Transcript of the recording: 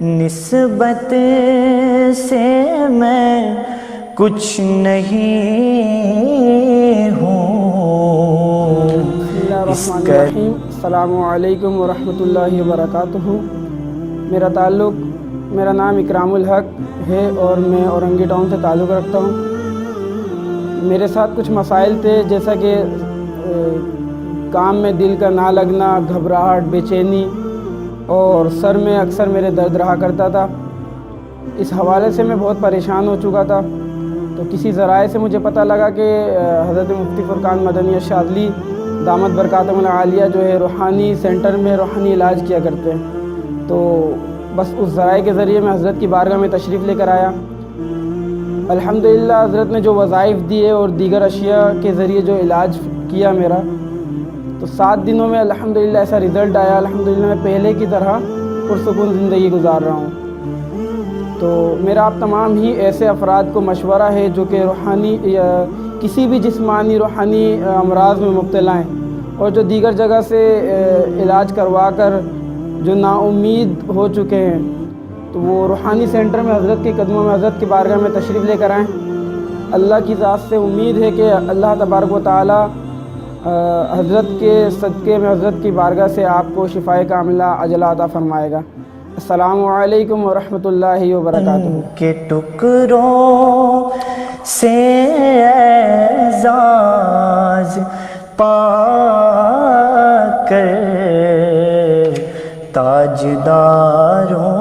نسبت سے میں کچھ نہیں ہوں. الرحمن الرحیم. السلام علیکم ورحمۃ اللہ وبرکاتہ. میرا نام اکرام الحق ہے اور میں اورنگی ٹاؤن سے تعلق رکھتا ہوں. میرے ساتھ کچھ مسائل تھے، جیسا کہ کام میں دل کا نہ لگنا، گھبراہٹ، بے چینی اور سر میں اکثر میرے درد رہا کرتا تھا. اس حوالے سے میں بہت پریشان ہو چکا تھا. تو کسی ذرائع سے مجھے پتہ لگا کہ حضرت مفتی فرقان مدنی الشاذلی دامت برکاتہم العالیہ جو ہے روحانی سینٹر میں روحانی علاج کیا کرتے ہیں. تو بس اس ذرائع کے ذریعے میں حضرت کی بارگاہ میں تشریف لے کر آیا. الحمدللہ حضرت نے جو وظائف دیے اور دیگر اشیاء کے ذریعے جو علاج کیا میرا، تو 7 دنوں میں الحمدللہ ایسا رزلٹ آیا. الحمدللہ میں پہلے کی طرح پرسکون زندگی گزار رہا ہوں. تو میرا آپ تمام ہی ایسے افراد کو مشورہ ہے جو کہ روحانی یا کسی بھی جسمانی روحانی امراض میں مبتلا ہیں اور جو دیگر جگہ سے علاج کروا کر جو نا امید ہو چکے ہیں، تو وہ روحانی سینٹر میں حضرت کے قدموں میں، حضرت کی بارگاہ میں تشریف لے کر آئیں. اللہ کی ذات سے امید ہے کہ اللہ تبارک و تعالی حضرت کے صدقے میں، حضرت کی بارگاہ سے آپ کو شفائے کاملہ عاجلہ عطا فرمائے گا. السلام علیکم ورحمۃ اللہ وبرکاتہ. کے ٹکڑوں سے اعزاز پا کر تاجداروں